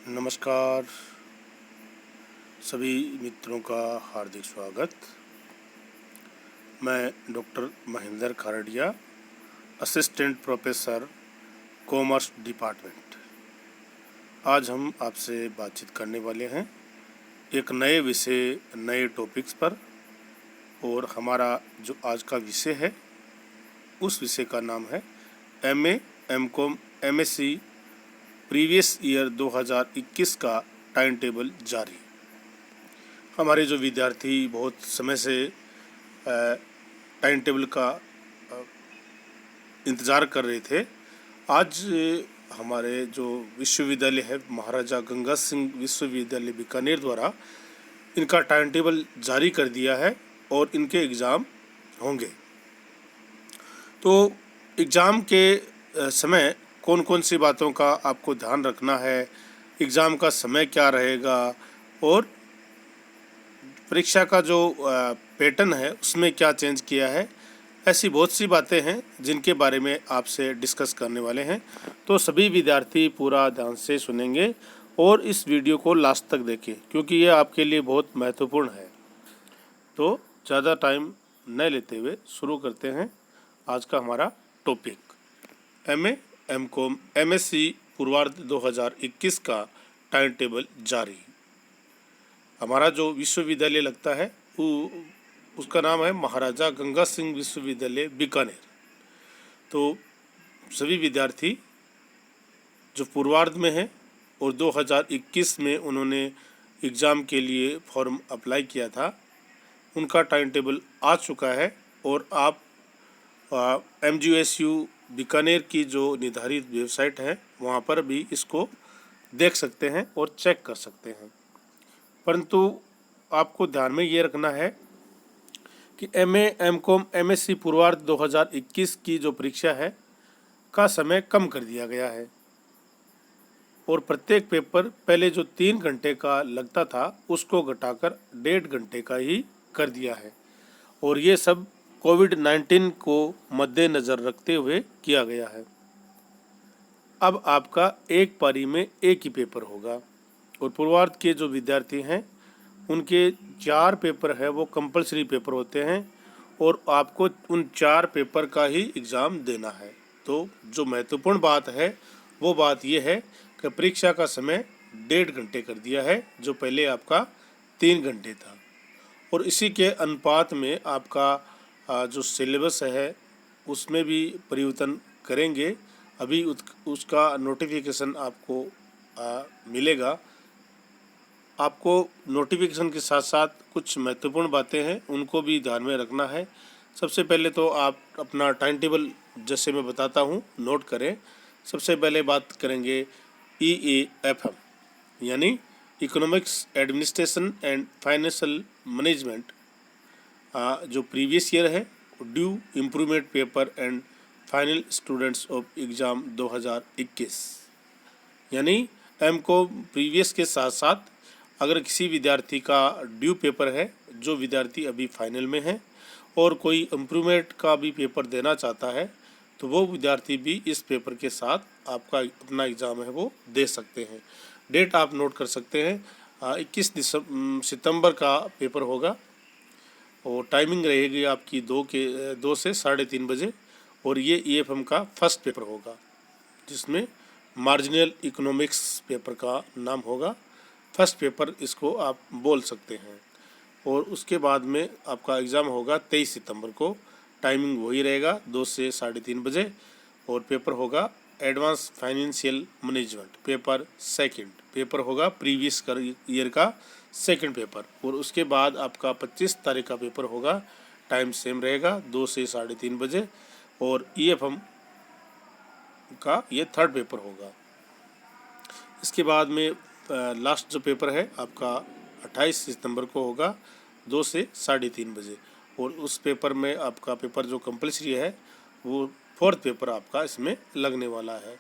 नमस्कार सभी मित्रों का हार्दिक स्वागत। मैं doctor Mahendra Khardiya, assistant professor, commerce department. आज हम आपसे बातचीत करने वाले हैं एक नए विषय, नए टॉपिक्स पर। और हमारा जो आज का विषय है उस विषय का नाम है MA, MCom, MSc previous year 2021 का टाइम टेबल जारी। हमारे जो विद्यार्थी बहुत समय से टाइम टेबल का इंतज़ार कर रहे थे, आज हमारे जो विश्वविद्यालय है महाराजा गंगा सिंह विश्वविद्यालय बीकानेर द्वारा इनका टाइम टेबल जारी कर दिया है और इनके एग्ज़ाम होंगे। तो एग्ज़ाम के समय कौन कौन सी बातों का आपको ध्यान रखना है, एग्ज़ाम का समय क्या रहेगा और परीक्षा का जो पैटर्न है उसमें क्या चेंज किया है, ऐसी बहुत सी बातें हैं जिनके बारे में आपसे डिस्कस करने वाले हैं। तो सभी विद्यार्थी पूरा ध्यान से सुनेंगे और इस वीडियो को लास्ट तक देखें क्योंकि ये आपके लिए बहुत महत्वपूर्ण है। तो ज़्यादा टाइम न लेते हुए शुरू करते हैं आज का हमारा टॉपिक। एमए, एमकॉम, एमएससी पूर्वार्ध 2021 का टाइम टेबल जारी। हमारा जो विश्वविद्यालय लगता है उसका नाम है महाराजा गंगा सिंह विश्वविद्यालय बीकानेर। तो सभी विद्यार्थी जो पूर्वार्ध में हैं और 2021 में उन्होंने एग्ज़ाम के लिए फॉर्म अप्लाई किया था, उनका टाइम टेबल आ चुका है और आप MGSU बीकानेर की जो निर्धारित वेबसाइट है वहाँ पर भी इसको देख सकते हैं और चेक कर सकते हैं। परंतु आपको ध्यान में ये रखना है कि एमए, एमकॉम, एमएससी पूर्वार्ध 2021 की जो परीक्षा है का समय कम कर दिया गया है और प्रत्येक पेपर पहले जो 3 घंटे का लगता था उसको घटाकर 1.5 घंटे का ही कर दिया है। और ये सब कोविड-19 को मद्देनज़र रखते हुए किया गया है। अब आपका एक पारी में एक ही पेपर होगा और पूर्वार्ध के जो विद्यार्थी हैं उनके 4 पेपर है वो कंपलसरी पेपर होते हैं और आपको उन 4 पेपर का ही एग्ज़ाम देना है। तो जो महत्वपूर्ण बात है वो बात ये है कि परीक्षा का समय 1.5 घंटे कर दिया है, जो पहले आपका 3 घंटे था। और इसी के अनुपात में आपका जो सिलेबस है उसमें भी परिवर्तन करेंगे। अभी उसका नोटिफिकेशन आपको मिलेगा। आपको नोटिफिकेशन के साथ साथ कुछ महत्वपूर्ण बातें हैं उनको भी ध्यान में रखना है। सबसे पहले तो आप अपना टाइम टेबल जैसे मैं बताता हूँ नोट करें। सबसे पहले बात करेंगे EAFM यानी economics, administration and financial management, जो प्रीवियस ईयर है, due improvement paper and final students of exam 2021। यानी एमको प्रीवियस के साथ साथ अगर किसी विद्यार्थी का ड्यू पेपर है, जो विद्यार्थी अभी फाइनल में है और कोई इम्प्रूवमेंट का भी पेपर देना चाहता है, तो वो विद्यार्थी भी इस पेपर के साथ आपका अपना एग्ज़ाम है वो दे सकते हैं। डेट आप नोट कर सकते हैं, 21 सितंबर का पेपर होगा और टाइमिंग रहेगी आपकी 2 से 3:30 बजे। और ये EFM का फर्स्ट पेपर होगा जिसमें मार्जिनल इकोनॉमिक्स पेपर का नाम होगा। फर्स्ट पेपर इसको आप बोल सकते हैं। और उसके बाद में आपका एग्ज़ाम होगा 23 सितंबर को। टाइमिंग वही रहेगा 2 से 3:30 बजे और पेपर होगा advance financial management paper second. Paper होगा प्रीवियस ईयर का सेकंड पेपर। और उसके बाद आपका 25 तारीख का पेपर होगा। टाइम सेम रहेगा 2 से 3:30 बजे और EFM का ये थर्ड पेपर होगा। इसके बाद में लास्ट जो पेपर है आपका 28 सितंबर को होगा 2 से 3:30 बजे। और उस पेपर में आपका पेपर जो कंपलसरी है वो फोर्थ पेपर आपका इसमें लगने वाला है।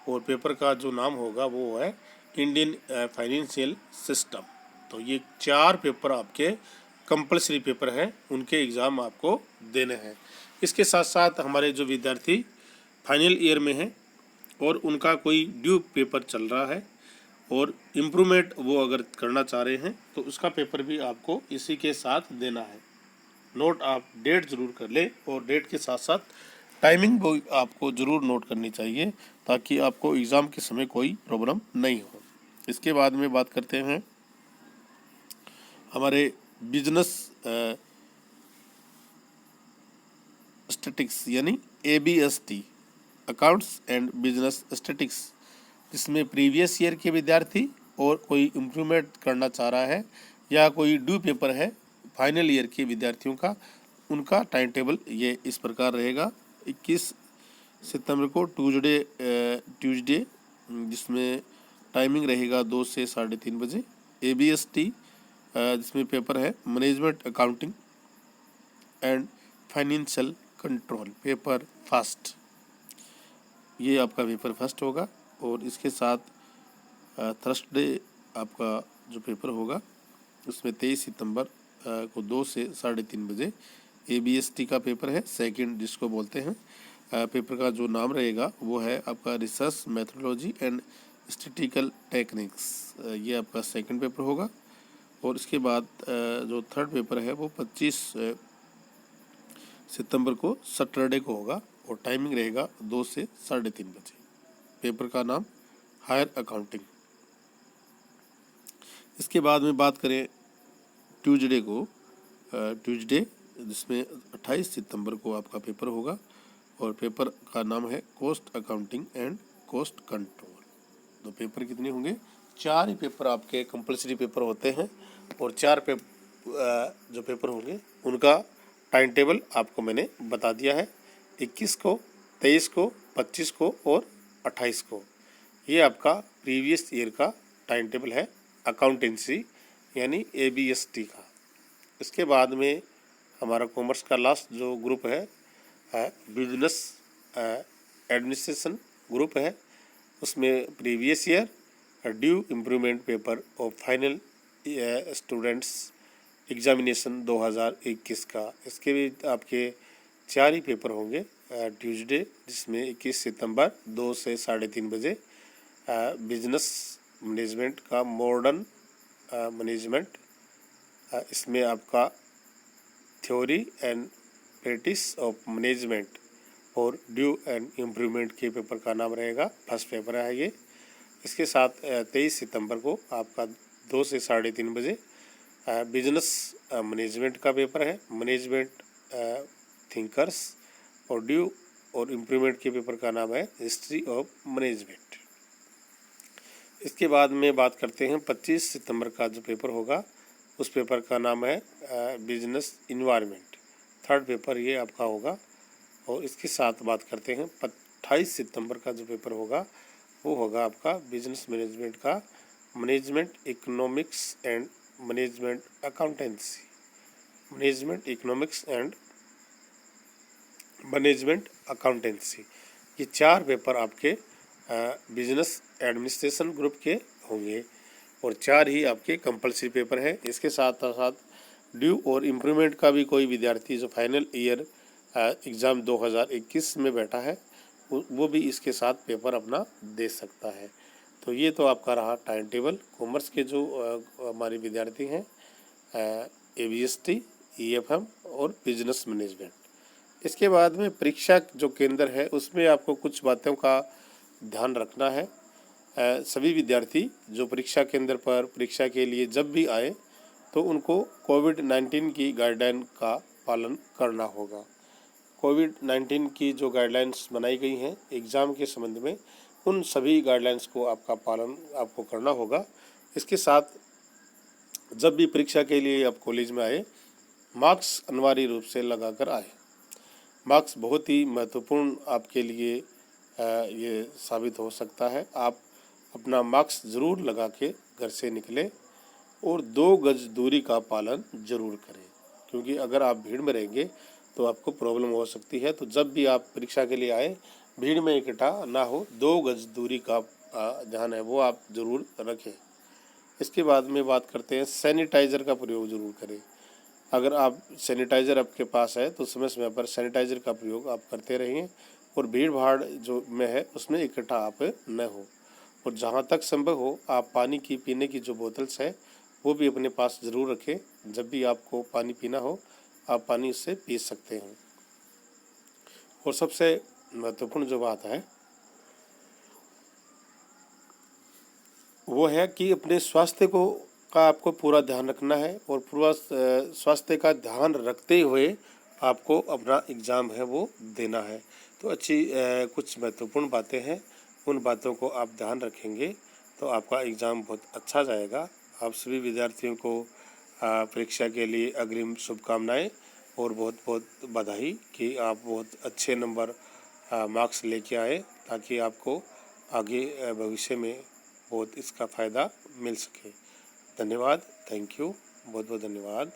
और पेपर का जो नाम होगा वो है इंडियन फाइनेंशियल सिस्टम। तो ये 4 पेपर आपके कंपलसरी पेपर हैं, उनके एग्ज़ाम आपको देने हैं। इसके साथ साथ हमारे जो विद्यार्थी फाइनल ईयर में हैं और उनका कोई ड्यू पेपर चल रहा है, और इम्प्रूवमेंट वो अगर करना चाह रहे हैं तो उसका पेपर भी आपको इसी के साथ देना है। नोट आप डेट ज़रूर कर लें और डेट के साथ साथ टाइमिंग वो आपको ज़रूर नोट करनी चाहिए ताकि आपको एग्ज़ाम के समय कोई प्रॉब्लम नहीं हो। इसके बाद में बात करते हैं हमारे बिजनेस स्टैटिक्स यानी ABST, accounts and business statics, जिसमें प्रीवियस ईयर के विद्यार्थी और कोई इम्प्रूवमेंट करना चाह रहा है या कोई ड्यू पेपर है फाइनल ईयर के विद्यार्थियों का, उनका टाइम टेबल ये इस प्रकार रहेगा। 21 सितंबर को ट्यूसडे जिसमें टाइमिंग रहेगा 2 से 3:30 बजे। ABST जिसमें पेपर है management accounting and financial control, paper first, ये आपका पेपर फर्स्ट होगा। और इसके साथ थर्सडे आपका जो पेपर होगा उसमें 23 सितंबर को 2 से 3:30 बजे ABST का पेपर है, सेकंड जिसको बोलते हैं। पेपर का जो नाम रहेगा वो है आपका research methodology and statistical techniques, ये आपका सेकंड पेपर होगा। और इसके बाद जो थर्ड पेपर है वो 25 सितंबर को सैटरडे को होगा और टाइमिंग रहेगा 2 से 3:30 बजे। पेपर का नाम हायर अकाउंटिंग। इसके बाद में बात करें ट्यूसडे जिसमें 28 सितंबर को आपका पेपर होगा और पेपर का नाम है cost accounting and cost control. तो पेपर कितने होंगे? 4 ही पेपर आपके कंपलसरी पेपर होते हैं और 4 जो पेपर होंगे उनका टाइम टेबल आपको मैंने बता दिया है। 21 को, 23 को, 25 को और 28 को। ये आपका प्रीवियस ईयर का टाइम टेबल है अकाउंटेंसी यानी ABST का। इसके बाद में हमारा कॉमर्स का लास्ट जो ग्रुप है बिजनेस एडमिनिस्ट्रेशन ग्रुप है, उसमें previous year due improvement paper और फाइनल स्टूडेंट्स एग्जामिनेशन 2021 का। इसके भी आपके 4 ही पेपर होंगे ट्यूसडे जिसमें 21 सितंबर 2 से 3:30 बजे बिजनेस मैनेजमेंट का मॉडर्न मैनेजमेंट, इसमें आपका theory and practice of management और ड्यू एंड इम्प्रूवमेंट के पेपर का नाम रहेगा, फर्स्ट पेपर है ये। इसके साथ 23 सितंबर को आपका 2 से 3:30 बजे बिजनेस मैनेजमेंट का पेपर है, मैनेजमेंट थिंकर्स और ड्यू और इम्प्रूवमेंट के पेपर का नाम है हिस्ट्री ऑफ मैनेजमेंट। इसके बाद में बात करते हैं 25 सितंबर का जो पेपर होगा उस पेपर का नाम है बिजनेस इन्वायरमेंट, थर्ड पेपर ये आपका होगा। और इसके साथ बात करते हैं 28 सितंबर का जो पेपर होगा वो होगा आपका बिजनेस मैनेजमेंट का management economics and management accountancy, management economics and management accountancy. ये 4 पेपर आपके बिजनेस एडमिनिस्ट्रेशन ग्रुप के होंगे और 4 ही आपके कंपलसरी पेपर हैं। इसके साथ साथ ड्यू और इम्प्रूवमेंट का भी कोई विद्यार्थी जो फाइनल ईयर एग्ज़ाम 2021 में बैठा है वो भी इसके साथ पेपर अपना दे सकता है। तो ये तो आपका रहा टाइम टेबल कॉमर्स के जो हमारे विद्यार्थी हैं ABST, EFM और बिजनेस मैनेजमेंट। इसके बाद में परीक्षा जो केंद्र है उसमें आपको कुछ बातों का ध्यान रखना है। सभी विद्यार्थी जो परीक्षा केंद्र पर परीक्षा के लिए जब भी आए तो उनको कोविड-19 की गाइडलाइन का पालन करना होगा। कोविड-19 की जो गाइडलाइंस बनाई गई हैं एग्ज़ाम के संबंध में, उन सभी गाइडलाइंस को आपका पालन आपको करना होगा। इसके साथ जब भी परीक्षा के लिए आप कॉलेज में आए मार्क्स अनिवार्य रूप से लगा कर आए। मार्क्स बहुत ही महत्वपूर्ण आपके लिए ये साबित हो सकता है। आप अपना मार्क्स ज़रूर लगा के घर से निकलें और 2 गज दूरी का पालन ज़रूर करें, क्योंकि अगर आप भीड़ में रहेंगे तो आपको प्रॉब्लम हो सकती है। तो जब भी आप परीक्षा के लिए आए भीड़ में इकट्ठा ना हो, 2 गज दूरी का ध्यान है वो आप ज़रूर रखें। इसके बाद में बात करते हैं सैनिटाइज़र का प्रयोग ज़रूर करें। अगर आप सैनिटाइज़र आपके पास है तो समय समय पर सैनिटाइज़र का प्रयोग आप करते रहिए और भीड़ भाड़ जो में है उसमें इकट्ठा आप न हो। और जहाँ तक संभव हो आप पानी की पीने की जो बोतल्स है वो भी अपने पास ज़रूर रखें। जब भी आपको पानी पीना हो आप पानी उससे पी सकते हैं। और सबसे महत्वपूर्ण जो बात है वो है कि अपने स्वास्थ्य को का आपको पूरा ध्यान रखना है और पूरा स्वास्थ्य का ध्यान रखते हुए आपको अपना एग्ज़ाम है वो देना है। तो अच्छी कुछ महत्वपूर्ण बातें हैं, उन बातों को आप ध्यान रखेंगे तो आपका एग्ज़ाम बहुत अच्छा जाएगा। आप सभी विद्यार्थियों को परीक्षा के लिए अग्रिम शुभकामनाएं और बहुत बहुत बधाई कि आप बहुत अच्छे नंबर मार्क्स लेके आए, ताकि आपको आगे भविष्य में बहुत इसका फ़ायदा मिल सके। धन्यवाद, थैंक यू, बहुत बहुत धन्यवाद।